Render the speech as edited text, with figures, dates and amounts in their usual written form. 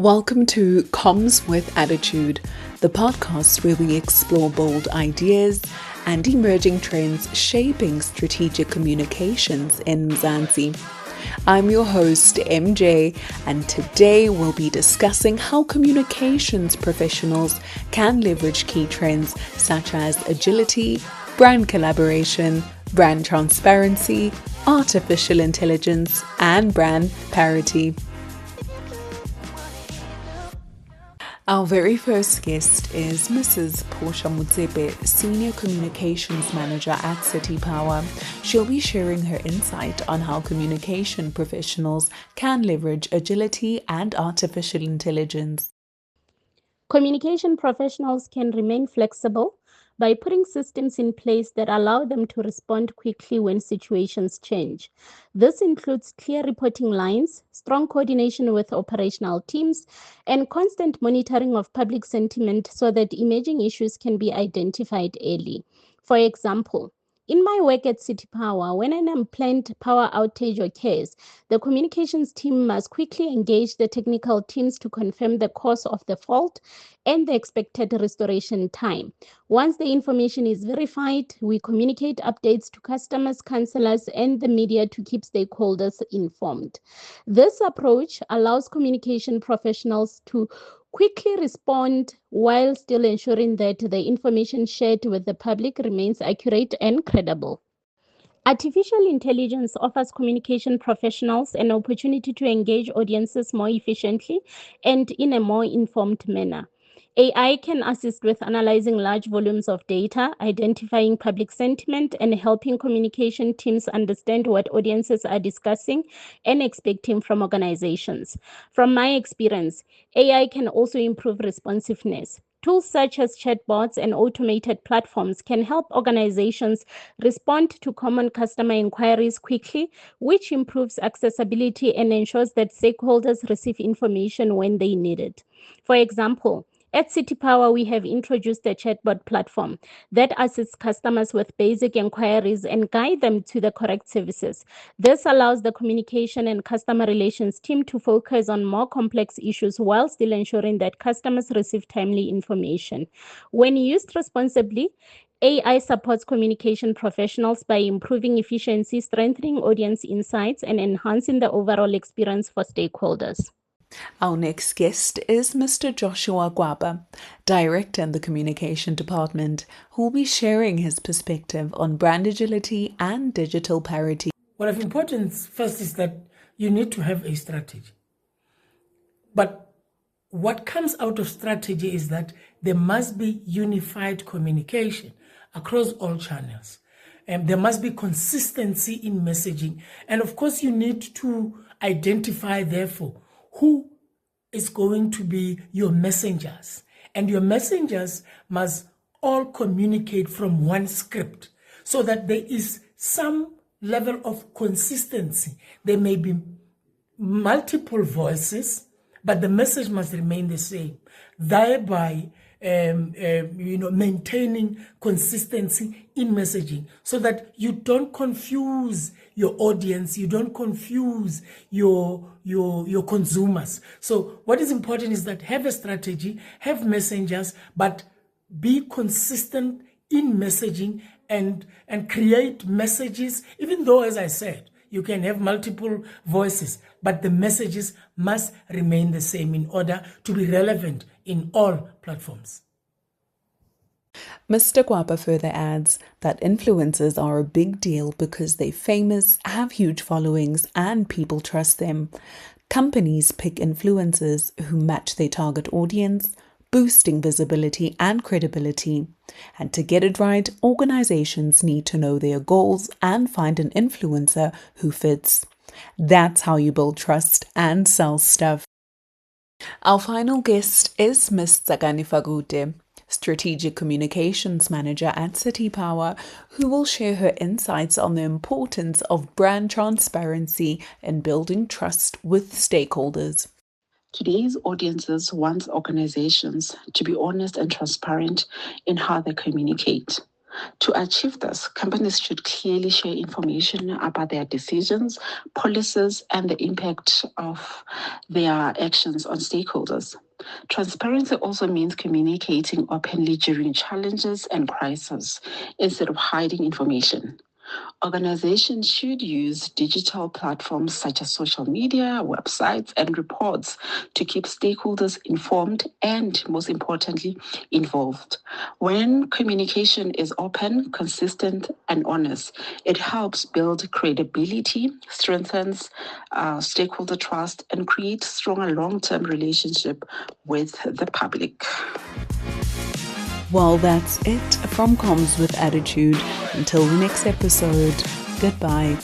Welcome to Comms with Attitude, the podcast where we explore bold ideas and emerging trends shaping strategic communications in Mzansi. I'm your host, MJ, and today we'll be discussing how communications professionals can leverage key trends such as agility, brand collaboration, brand transparency, artificial intelligence, and brand parity. Our very first guest is Mrs. Portia Motsepe, Senior Communications Manager at City Power. She'll be sharing her insight on how communication professionals can leverage agility and artificial intelligence. Communication professionals can remain flexible by putting systems in place that allow them to respond quickly when situations change. This includes clear reporting lines, strong coordination with operational teams, and constant monitoring of public sentiment so that emerging issues can be identified early. For example, in my work at City Power, when an unplanned power outage occurs, the communications team must quickly engage the technical teams to confirm the cause of the fault and the expected restoration time. Once the information is verified, we communicate updates to customers, councillors, and the media to keep stakeholders informed. This approach allows communication professionals to quickly respond while still ensuring that the information shared with the public remains accurate and credible. Artificial intelligence offers communication professionals an opportunity to engage audiences more efficiently and in a more informed manner. AI can assist with analyzing large volumes of data, identifying public sentiment, and helping communication teams understand what audiences are discussing and expecting from organizations. From my experience, AI can also improve responsiveness. Tools such as chatbots and automated platforms can help organizations respond to common customer inquiries quickly, which improves accessibility and ensures that stakeholders receive information when they need it. For example, at City Power, we have introduced a chatbot platform that assists customers with basic inquiries and guide them to the correct services. This allows the communication and customer relations team to focus on more complex issues while still ensuring that customers receive timely information. When used responsibly, AI supports communication professionals by improving efficiency, strengthening audience insights, and enhancing the overall experience for stakeholders. Our next guest is Mr. Joshua Kwapa, Director in the Communication Department, who will be sharing his perspective on brand agility and digital parity. What of importance first is that you need to have a strategy. But what comes out of strategy is that there must be unified communication across all channels. And there must be consistency in messaging. And of course, you need to identify, therefore, who is going to be your messengers. And your messengers must all communicate from one script so that there is some level of consistency. There may be multiple voices, but the message must remain the same, thereby maintaining consistency in messaging so that you don't confuse your audience, you don't confuse your consumers. So what is important is that have a strategy, have messengers, but be consistent in messaging and create messages, even though, as I said, you can have multiple voices, but the messages must remain the same in order to be relevant in all platforms. Mr. Kwapa further adds that influencers are a big deal because they're famous, have huge followings, and people trust them. Companies pick influencers who match their target audience, boosting visibility and credibility. And to get it right, organizations need to know their goals and find an influencer who fits. That's how you build trust and sell stuff. Our final guest is Ms. Tsakani Fakude, Strategic Communications Manager at City Power, who will share her insights on the importance of brand transparency in building trust with stakeholders. Today's audiences want organizations to be honest and transparent in how they communicate. To achieve this, companies should clearly share information about their decisions, policies, and the impact of their actions on stakeholders. Transparency also means communicating openly during challenges and crises instead of hiding information. Organizations should use digital platforms such as social media, websites, and reports to keep stakeholders informed and, most importantly, involved. When communication is open, consistent, and honest, it helps build credibility, strengthens stakeholder trust, and creates stronger long-term relationship with the public. Well, that's it from Comms with Attitude. Until the next episode, goodbye.